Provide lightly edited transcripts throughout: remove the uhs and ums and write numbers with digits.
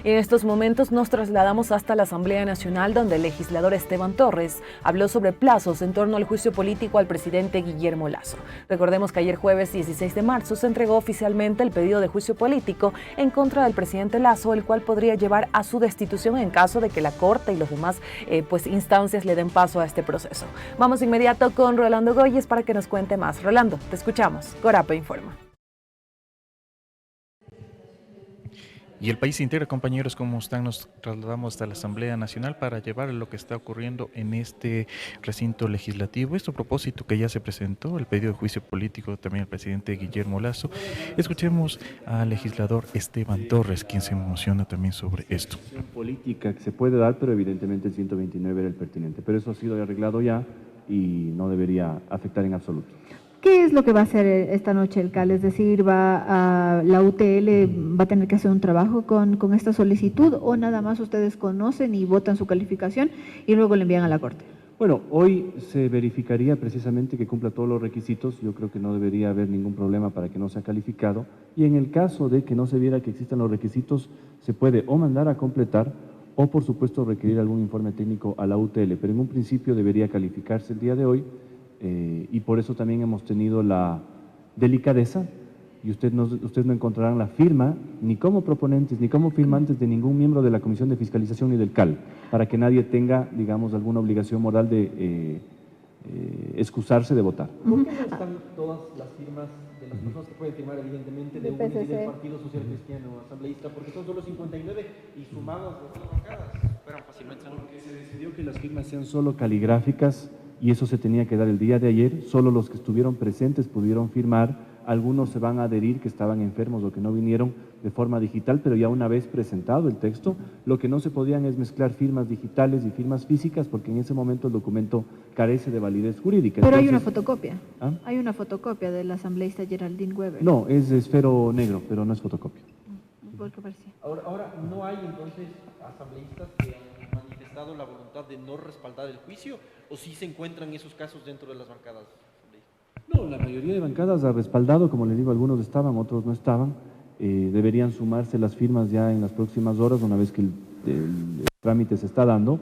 En estos momentos nos trasladamos hasta la Asamblea Nacional, donde el legislador Esteban Torres habló sobre plazos en torno al juicio político al presidente Guillermo Lasso. Recordemos que ayer jueves 16 de marzo se entregó oficialmente el pedido de juicio político en contra del presidente Lasso, el cual podría llevar a su destitución en caso de que la Corte y los demás instancias le den paso a este proceso. Vamos inmediato con Rolando Goyes para que nos cuente más. Rolando, te escuchamos. Corape informa. Y el país entero, compañeros, ¿cómo están? Nos trasladamos hasta la Asamblea Nacional para llevar lo que está ocurriendo en este recinto legislativo. Esto a propósito que ya se presentó el pedido de juicio político también al presidente Guillermo Lasso. Escuchemos al legislador Esteban Torres, quien se emociona también sobre esto. Política que se puede dar, pero evidentemente el 129 era el pertinente. Pero eso ha sido arreglado ya y no debería afectar en absoluto. ¿Qué es lo que va a hacer esta noche el CAL? Es decir, la UTL va a tener que hacer un trabajo con esta solicitud, o nada más ustedes conocen y votan su calificación y luego le envían a la Corte. Bueno, hoy se verificaría precisamente que cumpla todos los requisitos. Yo creo que no debería haber ningún problema para que no sea calificado. Y en el caso de que no se viera que existan los requisitos, se puede o mandar a completar o, por supuesto, requerir algún informe técnico a la UTL. Pero en un principio debería calificarse el día de hoy. Y por eso también hemos tenido la delicadeza, y ustedes no encontrarán la firma ni como proponentes ni como firmantes de ningún miembro de la Comisión de Fiscalización ni del CAL, para que nadie tenga, digamos, alguna obligación moral de excusarse de votar. ¿Por qué no están todas las firmas de las personas que pueden firmar, evidentemente, de UNES y del Partido Social Cristiano Asambleísta? Porque son solo 59 y sumadas las dos bancadas fueron fácilmente. Porque se decidió que las firmas sean solo caligráficas, y eso se tenía que dar el día de ayer. Solo los que estuvieron presentes pudieron firmar. Algunos se van a adherir que estaban enfermos o que no vinieron de forma digital, pero ya una vez presentado el texto, lo que no se podían es mezclar firmas digitales y firmas físicas, porque en ese momento el documento carece de validez jurídica. Pero entonces, hay una fotocopia. ¿Ah? Hay una fotocopia del asambleísta Geraldine Weber. No, es esfero negro, pero no es fotocopia. ¿Por qué parecía? Ahora, ¿no hay entonces asambleístas que han manifestado la voluntad de no respaldar el juicio, o sí se encuentran esos casos dentro de las bancadas asambleístas? No, la mayoría de bancadas ha respaldado, como les digo, algunos estaban, otros no estaban. Deberían sumarse las firmas ya en las próximas horas, una vez que el trámite se está dando.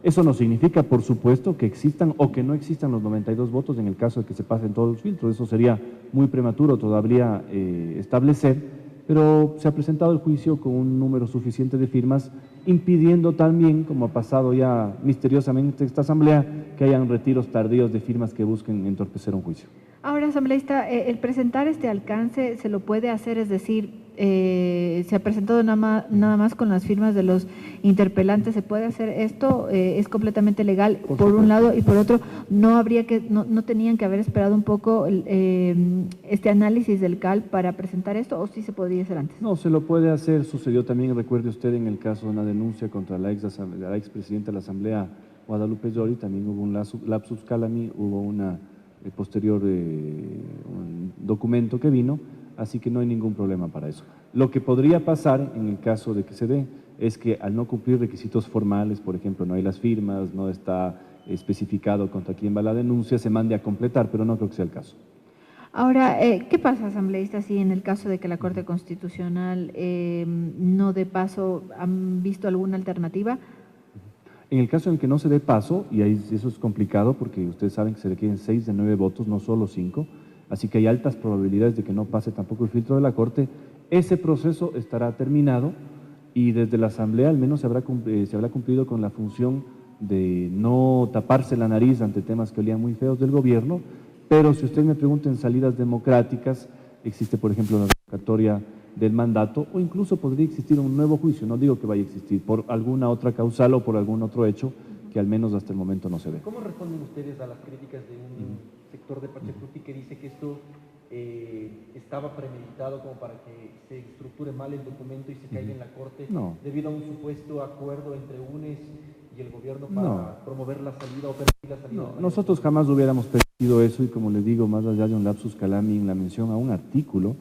Eso no significa, por supuesto, que existan o que no existan los 92 votos en el caso de que se pasen todos los filtros. Eso sería muy prematuro todavía establecer, pero se ha presentado el juicio con un número suficiente de firmas, impidiendo también, como ha pasado ya misteriosamente esta asamblea, que hayan retiros tardíos de firmas que busquen entorpecer un juicio. Ahora, asambleísta, el presentar este alcance se lo puede hacer, es decir, se ha presentado nada más con las firmas de los interpelantes. ¿Se puede hacer esto? ¿Es completamente legal por un lado? Y por otro, no tenían que haber esperado un poco este análisis del CAL para presentar esto, o sí se podría hacer antes? No, se lo puede hacer. Sucedió también, recuerde usted, en el caso de una denuncia contra la expresidenta de la Asamblea, Guadalupe Llori. También hubo un lapsus calami, hubo una posterior un documento que vino, así que no hay ningún problema para eso. Lo que podría pasar en el caso de que se dé es que al no cumplir requisitos formales, por ejemplo, no hay las firmas, no está especificado contra quién va la denuncia, se mande a completar, pero no creo que sea el caso. Ahora, ¿qué pasa, asambleísta, si en el caso de que la Corte Constitucional no dé paso? ¿Han visto alguna alternativa? En el caso en el que no se dé paso, y ahí eso es complicado porque ustedes saben que se requieren 6 de 9 votos, no solo 5, así que hay altas probabilidades de que no pase tampoco el filtro de la Corte. Ese proceso estará terminado y desde la Asamblea al menos se habrá cumplido con la función de no taparse la nariz ante temas que olían muy feos del gobierno, pero si usted me pregunta en salidas democráticas, existe por ejemplo la revocatoria del mandato, o incluso podría existir un nuevo juicio. No digo que vaya a existir por alguna otra causal o por algún otro hecho que al menos hasta el momento no se ve. ¿Cómo responden ustedes a las críticas de un sector de Pachacuti que dice que esto estaba premeditado como para que se estructure mal el documento y se caiga en la Corte debido a un supuesto acuerdo entre UNES y el gobierno para promover la salida o permitir la salida? No, nosotros jamás hubiéramos permitido eso, y como les digo, más allá de un lapsus calami en la mención a un artículo,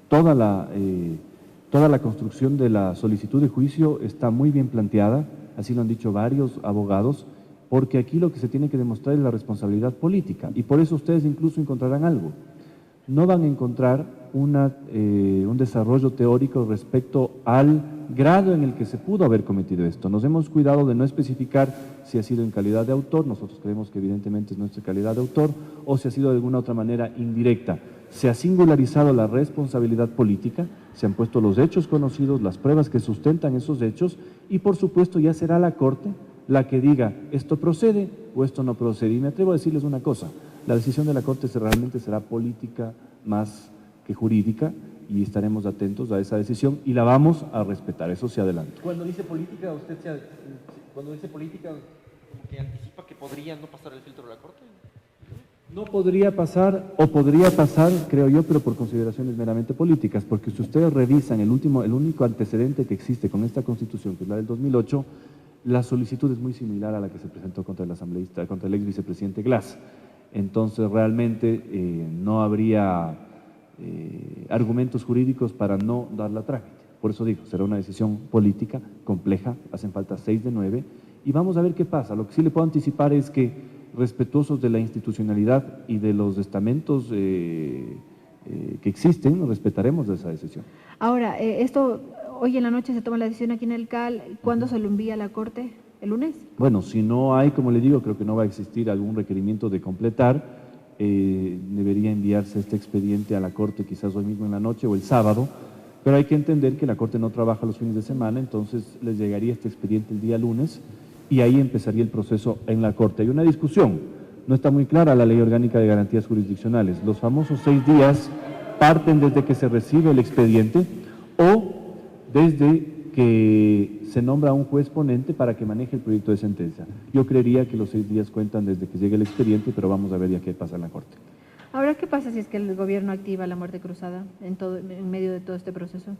toda la construcción de la solicitud de juicio está muy bien planteada, así lo han dicho varios abogados, porque aquí lo que se tiene que demostrar es la responsabilidad política, y por eso ustedes incluso encontrarán algo. no van a encontrar un desarrollo teórico respecto al grado en el que se pudo haber cometido esto. Nos hemos cuidado de no especificar si ha sido en calidad de autor, nosotros creemos que evidentemente es nuestra calidad de autor, o si ha sido de alguna otra manera indirecta. Se ha singularizado la responsabilidad política, se han puesto los hechos conocidos, las pruebas que sustentan esos hechos, y por supuesto ya será la Corte la que diga esto procede o esto no procede. Y me atrevo a decirles una cosa, la decisión de la Corte realmente será política más que jurídica, y estaremos atentos a esa decisión y la vamos a respetar, eso se adelanta. Cuando dice política, cuando dice política, como que anticipa que podría no pasar el filtro de la Corte. No podría pasar, o podría pasar, creo yo, pero por consideraciones meramente políticas, porque si ustedes revisan el único antecedente que existe con esta Constitución, que es la del 2008, la solicitud es muy similar a la que se presentó contra el asambleísta, contra el ex vicepresidente Glass. Entonces, realmente no habría argumentos jurídicos para no darla a trámite. Por eso digo, será una decisión política compleja, hacen falta 6 de 9, y vamos a ver qué pasa. Lo que sí le puedo anticipar es que, respetuosos de la institucionalidad y de los estamentos que existen, respetaremos esa decisión. Ahora, esto hoy en la noche se toma la decisión aquí en el CAL, ¿cuándo se lo envía a la Corte? ¿El lunes? Bueno, si no hay, como le digo, creo que no va a existir algún requerimiento de completar, debería enviarse este expediente a la Corte quizás hoy mismo en la noche o el sábado, pero hay que entender que la Corte no trabaja los fines de semana, entonces les llegaría este expediente el día lunes y ahí empezaría el proceso en la Corte. Hay una discusión, no está muy clara la Ley Orgánica de Garantías Jurisdiccionales. Los famosos 6 días parten desde que se recibe el expediente o desde que se nombra a un juez ponente para que maneje el proyecto de sentencia. Yo creería que los 6 días cuentan desde que llegue el expediente, pero vamos a ver ya qué pasa en la Corte. Ahora, ¿qué pasa si es que el gobierno activa la muerte cruzada en medio de todo este proceso?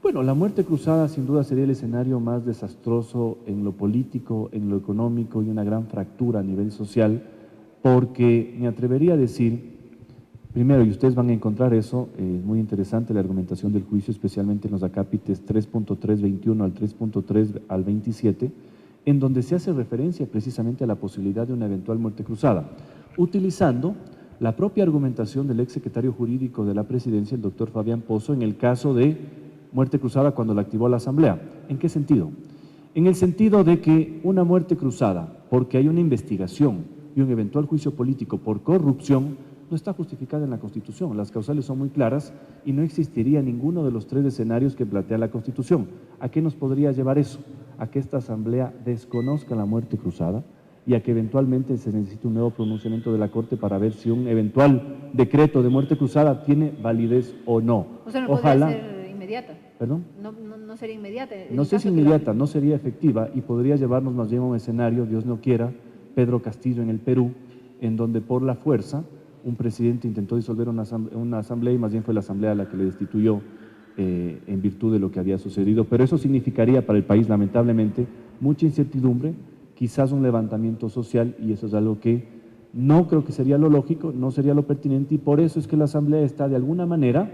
Bueno, la muerte cruzada sin duda sería el escenario más desastroso en lo político, en lo económico y una gran fractura a nivel social, porque me atrevería a decir, primero, y ustedes van a encontrar eso, muy interesante la argumentación del juicio, especialmente en los acápites 3.321 al 3.3 al 27, en donde se hace referencia precisamente a la posibilidad de una eventual muerte cruzada, utilizando la propia argumentación del exsecretario jurídico de la Presidencia, el doctor Fabián Pozo, en el caso de muerte cruzada cuando la activó la Asamblea. ¿En qué sentido? En el sentido de que una muerte cruzada, porque hay una investigación y un eventual juicio político por corrupción, no está justificada en la Constitución. Las causales son muy claras y no existiría ninguno de los 3 escenarios que plantea la Constitución. ¿A qué nos podría llevar eso? A que esta Asamblea desconozca la muerte cruzada y a que eventualmente se necesite un nuevo pronunciamiento de la Corte para ver si un eventual decreto de muerte cruzada tiene validez o no. O sea, no Ojalá, podría ser inmediata. ¿Perdón? No sería inmediata. No sé si inmediata, no sería efectiva y podría llevarnos más bien a un escenario, Dios no quiera, Pedro Castillo en el Perú, en donde por la fuerza un presidente intentó disolver una asamblea y más bien fue la asamblea la que le destituyó en virtud de lo que había sucedido. Pero eso significaría para el país, lamentablemente, mucha incertidumbre, quizás un levantamiento social, y eso es algo que no creo que sería lo lógico, no sería lo pertinente, y por eso es que la asamblea está de alguna manera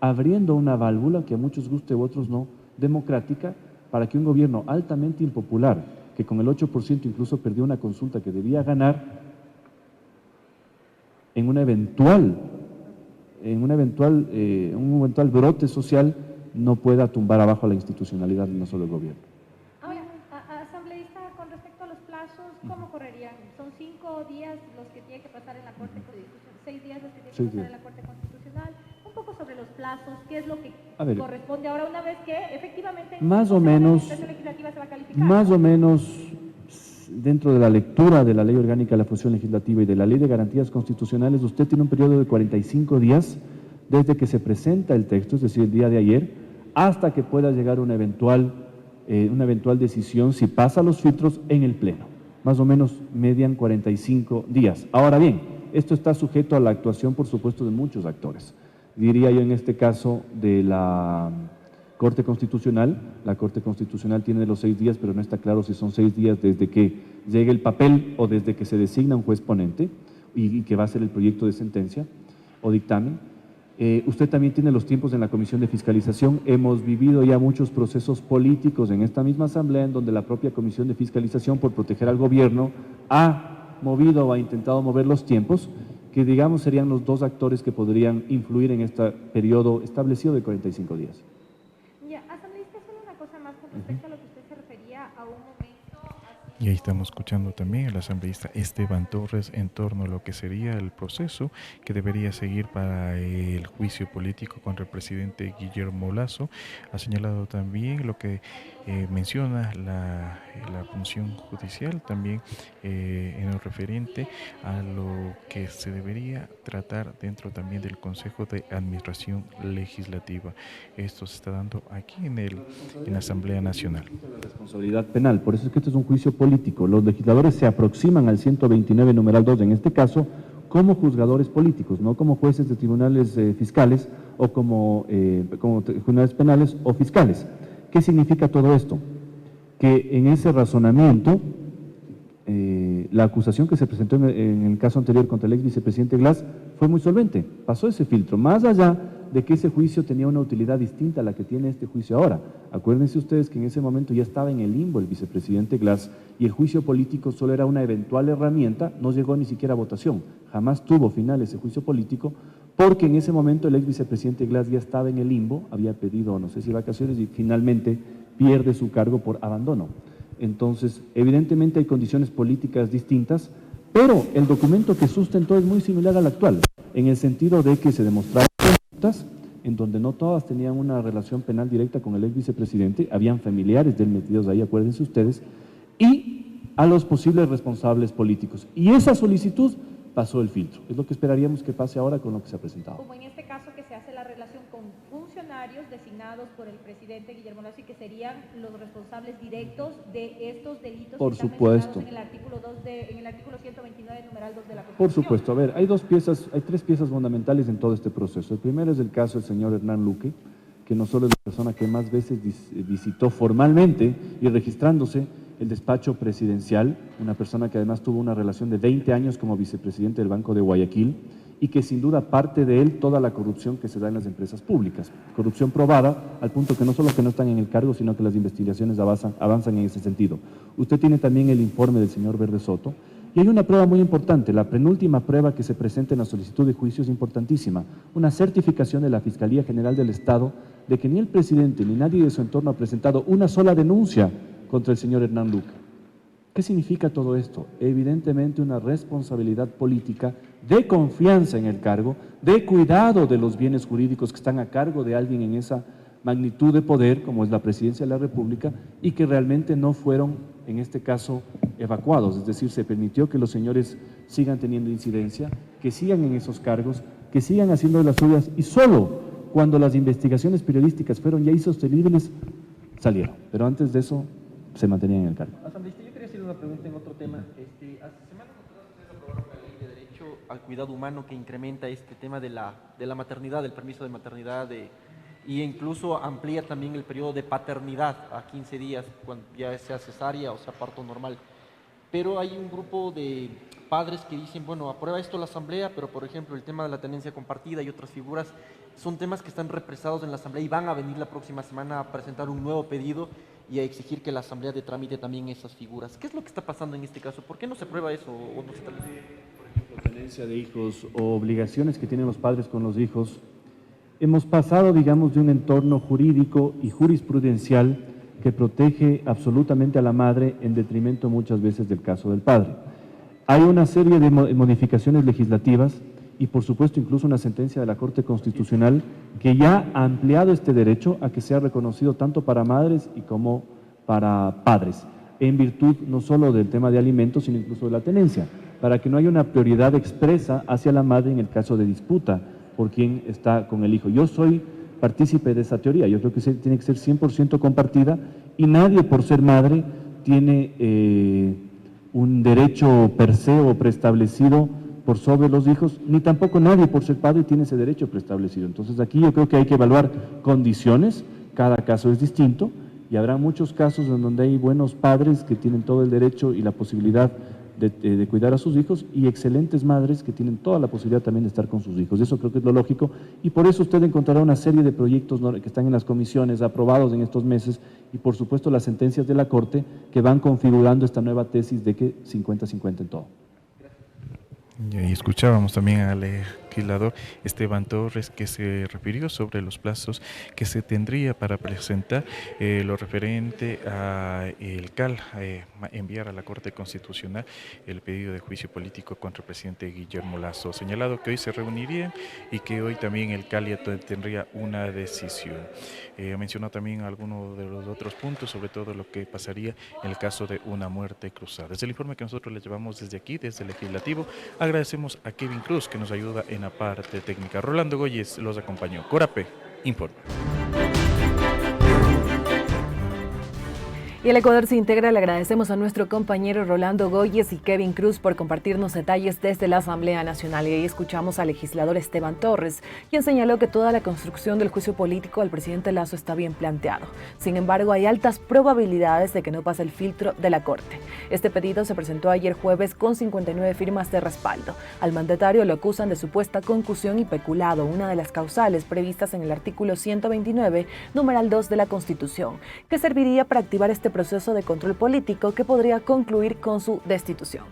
abriendo una válvula, que a muchos guste u otros no, democrática, para que un gobierno altamente impopular, que con el 8% incluso perdió una consulta que debía ganar, en un eventual brote social, no pueda tumbar abajo la institucionalidad no solo el gobierno. Ahora, asambleísta, con respecto a los plazos, ¿cómo correrían? ¿Son 5 días los que tiene que pasar en la Corte Constitucional? 6 días los que tiene que pasar en la Corte Constitucional. Un poco sobre los plazos, ¿qué es lo que corresponde ahora una vez que efectivamente más o menos, la sesión legislativa se va a calificar? Más o menos, dentro de la lectura de la Ley Orgánica de la Función Legislativa y de la Ley de Garantías Constitucionales, usted tiene un periodo de 45 días desde que se presenta el texto, es decir, el día de ayer, hasta que pueda llegar una eventual decisión, si pasa los filtros, en el Pleno. Más o menos median 45 días. Ahora bien, esto está sujeto a la actuación, por supuesto, de muchos actores. Diría yo en este caso de la Corte Constitucional. La Corte Constitucional tiene los 6 días, pero no está claro si son 6 días desde que llegue el papel o desde que se designa un juez ponente y que va a ser el proyecto de sentencia o dictamen. Usted también tiene los tiempos en la Comisión de Fiscalización. Hemos vivido ya muchos procesos políticos en esta misma Asamblea en donde la propia Comisión de Fiscalización, por proteger al gobierno, ha movido o ha intentado mover los tiempos, que digamos serían los dos actores que podrían influir en este periodo establecido de 45 días. Ya, asambleísta, solo una cosa más con respecto a lo que usted se refería a un momento. Y ahí estamos escuchando también al asambleísta Esteban Torres en torno a lo que sería el proceso que debería seguir para el juicio político contra el presidente Guillermo Lasso. Ha señalado también lo que menciona la función judicial, también en lo referente a lo que se debería tratar dentro también del Consejo de Administración Legislativa. Esto se está dando aquí en la Asamblea Nacional. La responsabilidad penal, por eso es que este es un juicio político. Los legisladores se aproximan al 129 numeral 2, en este caso, como juzgadores políticos, no como jueces de tribunales fiscales o como tribunales penales o fiscales. ¿Qué significa todo esto? Que en ese razonamiento, la acusación que se presentó en el caso anterior contra el ex vicepresidente Glass fue muy solvente, pasó ese filtro, más allá de que ese juicio tenía una utilidad distinta a la que tiene este juicio ahora. Acuérdense ustedes que en ese momento ya estaba en el limbo el vicepresidente Glass y el juicio político solo era una eventual herramienta, no llegó ni siquiera a votación, jamás tuvo final ese juicio político, porque en ese momento el ex vicepresidente Glass ya estaba en el limbo, había pedido, no sé si vacaciones, y finalmente pierde su cargo por abandono. Entonces, evidentemente hay condiciones políticas distintas, pero el documento que sustentó es muy similar al actual, en el sentido de que se demostraron conductas en donde no todas tenían una relación penal directa con el ex vicepresidente, habían familiares de él metidos ahí, acuérdense ustedes, y a los posibles responsables políticos. Y esa solicitud pasó el filtro. Es lo que esperaríamos que pase ahora con lo que se ha presentado. Como en este caso que se hace la relación con funcionarios designados por el presidente Guillermo Lasso y que serían los responsables directos de estos delitos por que están supuesto. mencionados en el artículo 129, numeral 2 de la Constitución. Por supuesto. A ver, hay tres piezas fundamentales en todo este proceso. El primero es el caso del señor Hernán Luque, que no solo es la persona que más veces visitó formalmente y registrándose el despacho presidencial, una persona que además tuvo una relación de 20 años como vicepresidente del Banco de Guayaquil y que sin duda parte de él toda la corrupción que se da en las empresas públicas. Corrupción probada al punto que no solo que no están en el cargo, sino que las investigaciones avanzan en ese sentido. Usted tiene también el informe del señor Verde Soto y hay una prueba muy importante, la penúltima prueba que se presenta en la solicitud de juicio es importantísima, una certificación de la Fiscalía General del Estado de que ni el presidente ni nadie de su entorno ha presentado una sola denuncia contra el señor Hernán Luque. ¿Qué significa todo esto? Evidentemente una responsabilidad política de confianza en el cargo, de cuidado de los bienes jurídicos que están a cargo de alguien en esa magnitud de poder, como es la presidencia de la República, y que realmente no fueron, en este caso, evacuados. Es decir, se permitió que los señores sigan teniendo incidencia, que sigan en esos cargos, que sigan haciendo de las suyas, y solo cuando las investigaciones periodísticas fueron ya insostenibles, salieron. Pero antes de eso, se mantenían en el cargo. Asambleísta, yo quería hacer una pregunta en otro tema. Hace semanas atrás ustedes aprobaron la ley de derecho al cuidado humano que incrementa este tema de la maternidad, del permiso de maternidad, y incluso amplía también el periodo de paternidad a 15 días, cuando ya sea cesárea o sea parto normal. Pero hay un grupo de padres que dicen, bueno, aprueba esto la Asamblea, pero por ejemplo el tema de la tenencia compartida y otras figuras son temas que están represados en la Asamblea y van a venir la próxima semana a presentar un nuevo pedido y a exigir que la Asamblea de tramite también esas figuras. ¿Qué es lo que está pasando en este caso? ¿Por qué no se aprueba eso o no se tramita? Por ejemplo, tenencia de hijos o obligaciones que tienen los padres con los hijos. Hemos pasado, digamos, de un entorno jurídico y jurisprudencial que protege absolutamente a la madre en detrimento muchas veces del caso del padre. Hay una serie de modificaciones legislativas y por supuesto incluso una sentencia de la Corte Constitucional que ya ha ampliado este derecho a que sea reconocido tanto para madres y como para padres, en virtud no solo del tema de alimentos, sino incluso de la tenencia, para que no haya una prioridad expresa hacia la madre en el caso de disputa por quien está con el hijo. Yo soy partícipe de esa teoría, yo creo que tiene que ser 100% compartida y nadie por ser madre tiene un derecho per se o preestablecido por sobre los hijos, ni tampoco nadie por ser padre tiene ese derecho preestablecido. Entonces aquí yo creo que hay que evaluar condiciones, cada caso es distinto y habrá muchos casos en donde hay buenos padres que tienen todo el derecho y la posibilidad de cuidar a sus hijos y excelentes madres que tienen toda la posibilidad también de estar con sus hijos. Eso creo que es lo lógico y por eso usted encontrará una serie de proyectos que están en las comisiones aprobados en estos meses y por supuesto las sentencias de la Corte que van configurando esta nueva tesis de que 50-50 en todo. Y escuchábamos también al legislador Esteban Torres, que se refirió sobre los plazos que se tendría para presentar lo referente a el CAL, enviar a la Corte Constitucional el pedido de juicio político contra el presidente Guillermo Lasso. Señalado que hoy se reunirían y que hoy también el CAL ya tendría una decisión. Mencionó también algunos de los otros puntos, sobre todo lo que pasaría en el caso de una muerte cruzada. Es el informe que nosotros le llevamos desde aquí, desde el Legislativo. Agradecemos a Kevin Cruz, que nos ayuda en la parte técnica. Rolando Goyes los acompañó. Corape informa. Y el Ecuador se integra. Le agradecemos a nuestro compañero Rolando Goyes y Kevin Cruz por compartirnos detalles desde la Asamblea Nacional. Y ahí escuchamos al legislador Esteban Torres, quien señaló que toda la construcción del juicio político al presidente Lasso está bien planteado. Sin embargo, hay altas probabilidades de que no pase el filtro de la Corte. Este pedido se presentó ayer jueves con 59 firmas de respaldo. Al mandatario lo acusan de supuesta concusión y peculado, una de las causales previstas en el artículo 129, numeral 2 de la Constitución, que serviría para activar este proceso de control político que podría concluir con su destitución.